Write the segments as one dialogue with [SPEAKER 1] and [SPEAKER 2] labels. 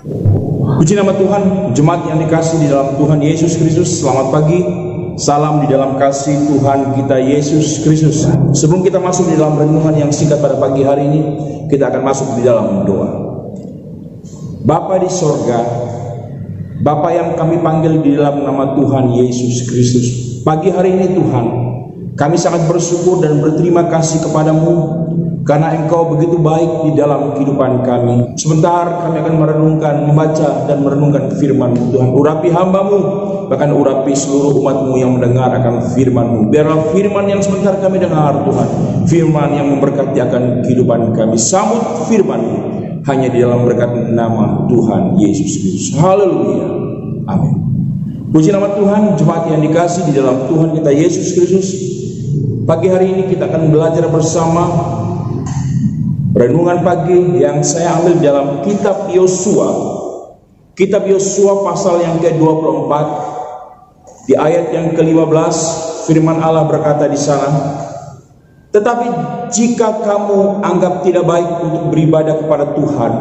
[SPEAKER 1] Puji nama Tuhan, jemaat yang dikasih di dalam Tuhan Yesus Kristus, selamat pagi. Salam di dalam kasih Tuhan kita Yesus Kristus. Sebelum kita masuk di dalam renungan yang singkat pada pagi hari ini, kita akan masuk di dalam doa. Bapa di sorga, Bapa yang kami panggil di dalam nama Tuhan Yesus Kristus, pagi hari ini Tuhan, kami sangat bersyukur dan berterima kasih kepadamu karena Engkau begitu baik di dalam kehidupan kami. Sebentar kami akan membaca dan merenungkan firman-Mu. Tuhan, urapi hamba-Mu, bahkan urapi seluruh umat-Mu yang mendengar akan firman-Mu. Biarlah firman yang sebentar kami dengar, Tuhan, firman yang memberkati akan kehidupan kami. Sambut firman-Mu hanya di dalam berkat nama Tuhan Yesus Kristus. Haleluya. Amin. Puji nama Tuhan, jemaat yang dikasih di dalam Tuhan kita Yesus Kristus. Pagi hari ini kita akan belajar bersama renungan pagi yang saya ambil dalam kitab Yosua. Kitab Yosua pasal yang ke-24 di ayat yang ke-15, firman Allah berkata di sana, "Tetapi jika kamu anggap tidak baik untuk beribadah kepada Tuhan,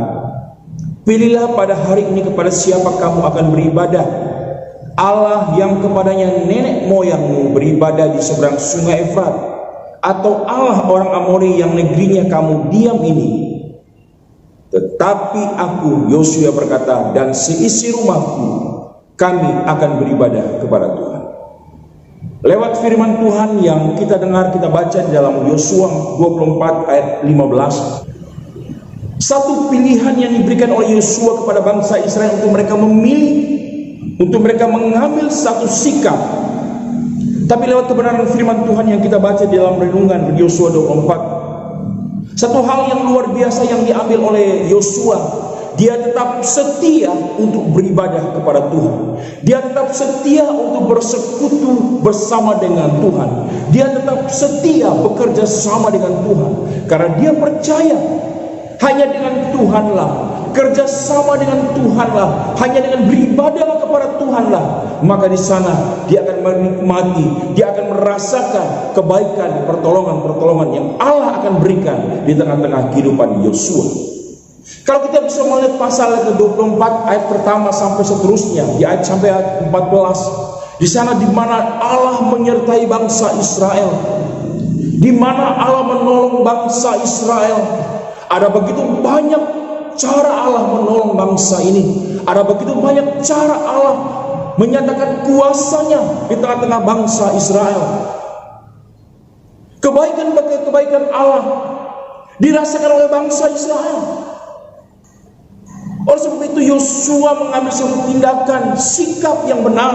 [SPEAKER 1] pilihlah pada hari ini kepada siapa kamu akan beribadah. Allah yang kepadanya nenek moyangmu beribadah di seberang sungai Efrat, atau Allah orang Amori yang negerinya kamu diam ini. Tetapi aku, Yosua berkata, dan seisi rumahku, kami akan beribadah kepada Tuhan." Lewat firman Tuhan yang kita dengar, kita baca di dalam Yosua 24 ayat 15, satu pilihan yang diberikan oleh Yosua kepada bangsa Israel untuk mereka memilih, untuk mereka mengambil satu sikap. Tapi lewat kebenaran firman Tuhan yang kita baca di dalam renungan Yosua 24, satu hal yang luar biasa yang diambil oleh Yosua, dia tetap setia untuk beribadah kepada Tuhan. Dia tetap setia untuk bersekutu bersama dengan Tuhan. Dia tetap setia bekerja sama dengan Tuhan, karena dia percaya hanya dengan Tuhanlah, kerjasama dengan Tuhanlah, hanya dengan beribadah kepada Tuhanlah, maka di sana dia akan menikmati, dia akan merasakan kebaikan, pertolongan-pertolongan yang Allah akan berikan di tengah-tengah kehidupan Yosua. Kalau kita bisa melihat pasal ke-24 ayat pertama sampai seterusnya, di ayat sampai ayat 14, di sana di mana Allah menyertai bangsa Israel, di mana Allah menolong bangsa Israel. Ada begitu banyak cara Allah menolong bangsa ini. Ada begitu banyak cara Allah menyatakan kuasanya di tengah-tengah bangsa Israel. Kebaikan Allah dirasakan oleh bangsa Israel. Oleh sebab itu Yosua mengambil satu tindakan, sikap yang benar.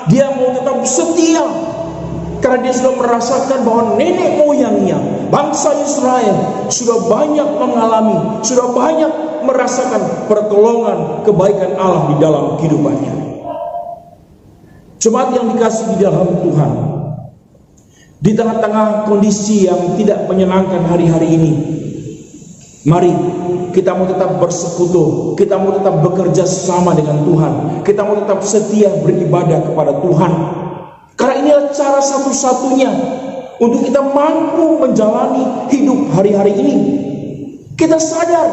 [SPEAKER 1] Dia mau tetap setia, karena dia sudah merasakan bahwa nenek moyangnya, bangsa Israel, sudah banyak mengalami, sudah banyak merasakan pertolongan kebaikan Allah di dalam kehidupannya. Jemaat yang dikasih di dalam Tuhan, di tengah-tengah kondisi yang tidak menyenangkan hari-hari ini, mari kita mau tetap bersekutu, kita mau tetap bekerja sama dengan Tuhan, kita mau tetap setia beribadah kepada Tuhan. Karena inilah cara satu-satunya untuk kita mampu menjalani hidup hari-hari ini. Kita sadar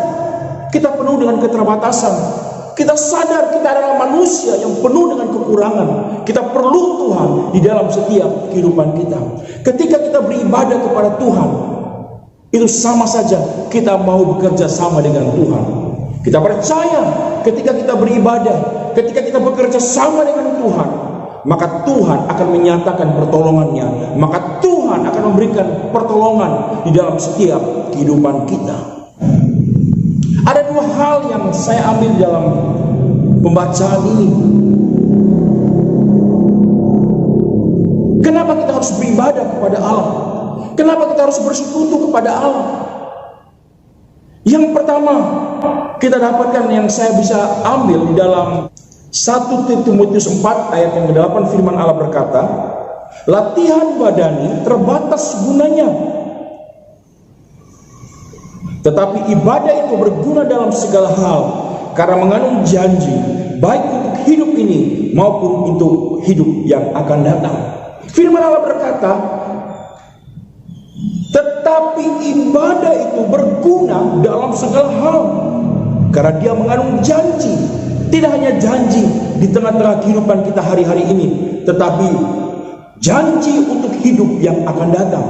[SPEAKER 1] kita penuh dengan keterbatasan. Kita sadar kita adalah manusia yang penuh dengan kekurangan. Kita perlu Tuhan di dalam setiap kehidupan kita. Ketika kita beribadah kepada Tuhan, itu sama saja kita mau bekerja sama dengan Tuhan. Kita percaya ketika kita beribadah, ketika kita bekerja sama dengan Tuhan, maka Tuhan akan menyatakan pertolongannya, maka Tuhan akan memberikan pertolongan di dalam setiap kehidupan kita. Ada dua hal yang saya ambil dalam pembacaan ini. Kenapa kita harus beribadah kepada Allah? Kenapa kita harus bersekutu kepada Allah? Yang pertama, kita dapatkan yang saya bisa ambil di dalam 1 Timotius 4 ayat yang ke-8, firman Allah berkata, latihan badani terbatas gunanya, tetapi ibadah itu berguna dalam segala hal, karena mengandung janji, baik untuk hidup ini maupun untuk hidup yang akan datang. Firman Allah berkata, tetapi ibadah itu berguna dalam segala hal. Karena Dia mengandung janji. Tidak hanya janji di tengah-tengah kehidupan kita hari-hari ini, tetapi janji untuk hidup yang akan datang.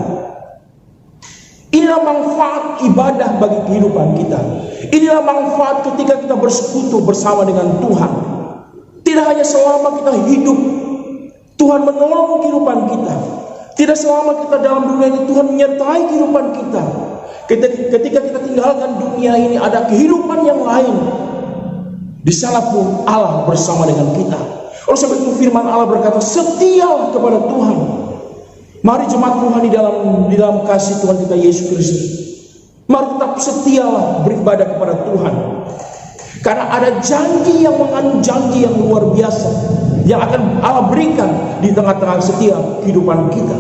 [SPEAKER 1] Inilah manfaat ibadah bagi kehidupan kita. Inilah manfaat ketika kita bersekutu bersama dengan Tuhan. Tidak hanya selama kita hidup, Tuhan menolong kehidupan kita. Tidak selama kita dalam dunia ini, Tuhan menyertai kehidupan kita. Ketika kita tinggalkan dunia ini, ada kehidupan yang lain. Di sana pun Allah bersama dengan kita. Oleh sebab itu firman Allah berkata, setialah kepada Tuhan. Mari jemaat Tuhan di dalam kasih Tuhan kita Yesus Kristus. Mari tetap setialah beribadah kepada Tuhan. Karena ada janji yang mengandung janji yang luar biasa yang akan Allah berikan di tengah-tengah setiap kehidupan kita.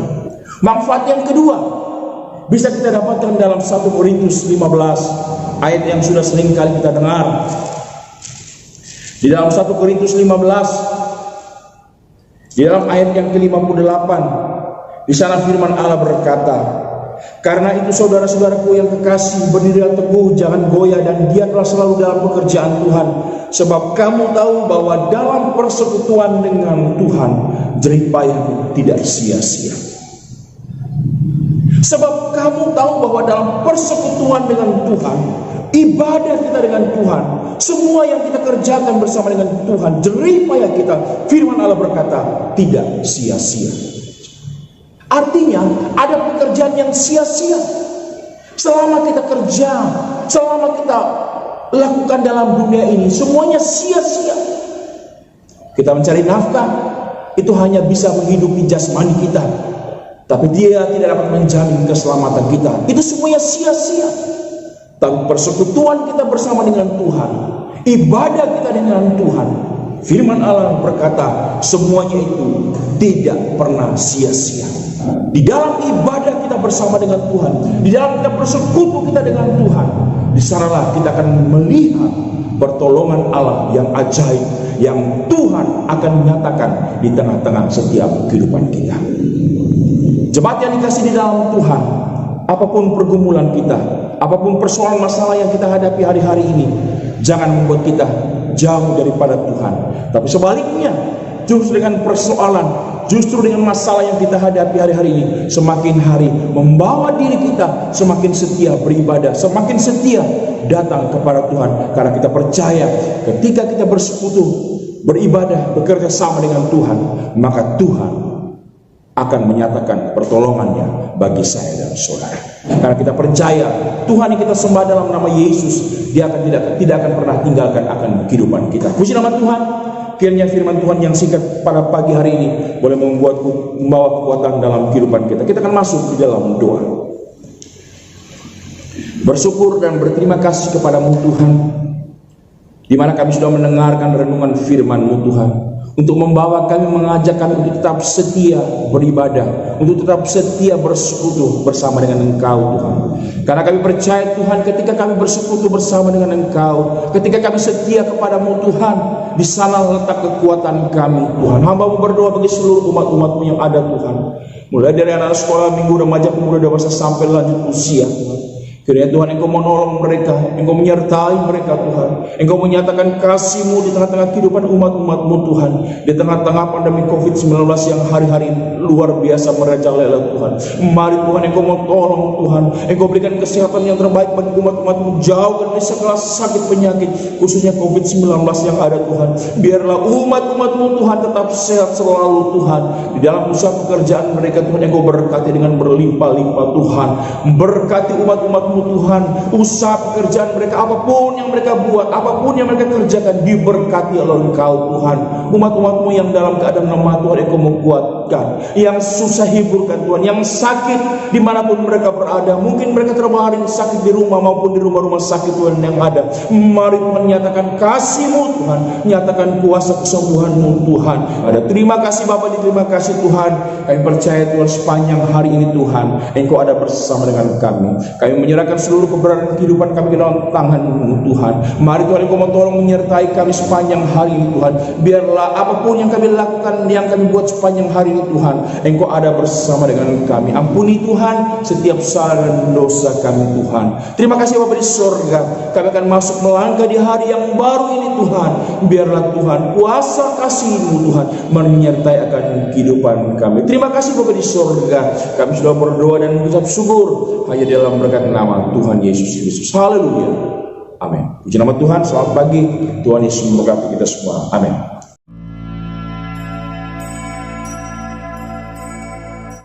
[SPEAKER 1] Manfaat yang kedua bisa kita dapatkan dalam 1 Korintus 15, ayat yang sudah sering kali kita dengar. Di dalam 1 Korintus 15, di dalam ayat yang ke-58, di sana firman Allah berkata, karena itu saudara-saudaraku yang kekasih, berdirilah teguh, jangan goyah, dan giatlah selalu dalam pekerjaan Tuhan, sebab kamu tahu bahwa dalam persekutuan dengan Tuhan, jerih payah tidak sia-sia. Sebab kamu tahu bahwa dalam persekutuan dengan Tuhan, ibadah kita dengan Tuhan, semua yang kita kerjakan bersama dengan Tuhan, jerih payah kita, firman Allah berkata, tidak sia-sia. Artinya ada pekerjaan yang sia-sia. Selama kita kerja, selama kita lakukan dalam dunia ini, semuanya sia-sia. Kita mencari nafkah, itu hanya bisa menghidupi jasmani kita, tapi dia tidak dapat menjamin keselamatan kita. Itu semuanya sia-sia. Tapi persekutuan kita bersama dengan Tuhan, ibadah kita dengan Tuhan, firman Allah berkata, semuanya itu tidak pernah sia-sia. Di dalam ibadah kita bersama dengan Tuhan, di dalam kita bersekutu kita dengan Tuhan, di sanalah kita akan melihat pertolongan Allah yang ajaib, yang Tuhan akan menyatakan di tengah-tengah setiap kehidupan kita. Jemaat yang dikasih di dalam Tuhan, apapun pergumulan kita, apapun persoalan masalah yang kita hadapi hari-hari ini, jangan membuat kita jauh daripada Tuhan. Tapi sebaliknya, justru dengan persoalan, justru dengan masalah yang kita hadapi hari-hari ini, semakin hari membawa diri kita semakin setia beribadah, semakin setia datang kepada Tuhan. Karena kita percaya ketika kita bersekutu, beribadah, bekerja sama dengan Tuhan, maka Tuhan akan menyatakan pertolongannya bagi saya dan saudara. Karena kita percaya Tuhan yang kita sembah dalam nama Yesus, Dia akan tidak akan pernah tinggalkan akan kehidupan kita. Puji nama Tuhan. Kiranya firman Tuhan yang singkat pada pagi hari ini boleh membawa kekuatan dalam kehidupan kita. Kita akan masuk di dalam doa. Bersyukur dan berterima kasih kepadamu Tuhan, di mana kami sudah mendengarkan renungan firman-Mu Tuhan, untuk membawa kami, mengajak kami untuk tetap setia beribadah, untuk tetap setia bersekutu bersama dengan Engkau Tuhan. Karena kami percaya Tuhan, ketika kami bersekutu bersama dengan Engkau, ketika kami setia kepadamu Tuhan, di sana letak kekuatan kami Tuhan. Hamba-Mu berdoa bagi seluruh umat-umat-Mu yang ada Tuhan, mulai dari anak sekolah, minggu, remaja, pemuda, dewasa sampai lanjut usia Tuhan. Kiranya Tuhan Engkau menolong mereka, Engkau menyertai mereka Tuhan, Engkau menyatakan kasih-Mu di tengah-tengah kehidupan umat-umat-Mu Tuhan, di tengah-tengah pandemi COVID-19 yang hari-hari luar biasa merajalela Tuhan. Mari Tuhan Engkau mau tolong Tuhan, Engkau berikan kesehatan yang terbaik bagi umat-umat-Mu, jauhkan dari segala sakit penyakit, khususnya COVID-19 yang ada Tuhan. Biarlah umat-umat-Mu Tuhan tetap sehat selalu Tuhan. Di dalam usaha pekerjaan mereka Tuhan, Engkau berkati dengan berlimpah-limpah Tuhan. Berkati umat-umat Tuhan, usaha pekerjaan mereka, apapun yang mereka buat, apapun yang mereka kerjakan, diberkati oleh Engkau Tuhan. Umat-umat-Mu yang dalam keadaan lemah Tuhan, Engkau menguatkan, yang susah hiburkan Tuhan, yang sakit dimanapun mereka berada, mungkin mereka terbaring sakit di rumah maupun di rumah-rumah sakit Tuhan yang ada. Mari Tuhan nyatakan kasih-Mu Tuhan, nyatakan kuasa kesembuhan-Mu Tuhan. Ada terima kasih Bapa, terima kasih Tuhan. Kami percaya Tuhan sepanjang hari ini Tuhan, Engkau ada bersama dengan kami. Kami menyerahkan Nyerahkan seluruh keberadaan kehidupan kami ke dalam tangan-Mu Tuhan. Mari Tuhan Engkau tolong menyertai kami sepanjang hari ini Tuhan. Biarlah apapun yang kami lakukan, yang kami buat sepanjang hari ini Tuhan, Engkau ada bersama dengan kami. Ampuni Tuhan setiap salah dan dosa kami Tuhan. Terima kasih Bapa di sorga. Kami akan masuk melangkah di hari yang baru ini Tuhan. Biarlah Tuhan kuasa kasih-Mu Tuhan menyertai akan kehidupan kami. Terima kasih Bapa di sorga. Kami sudah berdoa dan mengucap syukur hanya dalam berkat nama Tuhan Yesus Kristus. Haleluya. Amin. Puji nama Tuhan. Selamat pagi. Tuhan Yesus memberkati kita semua. Amin.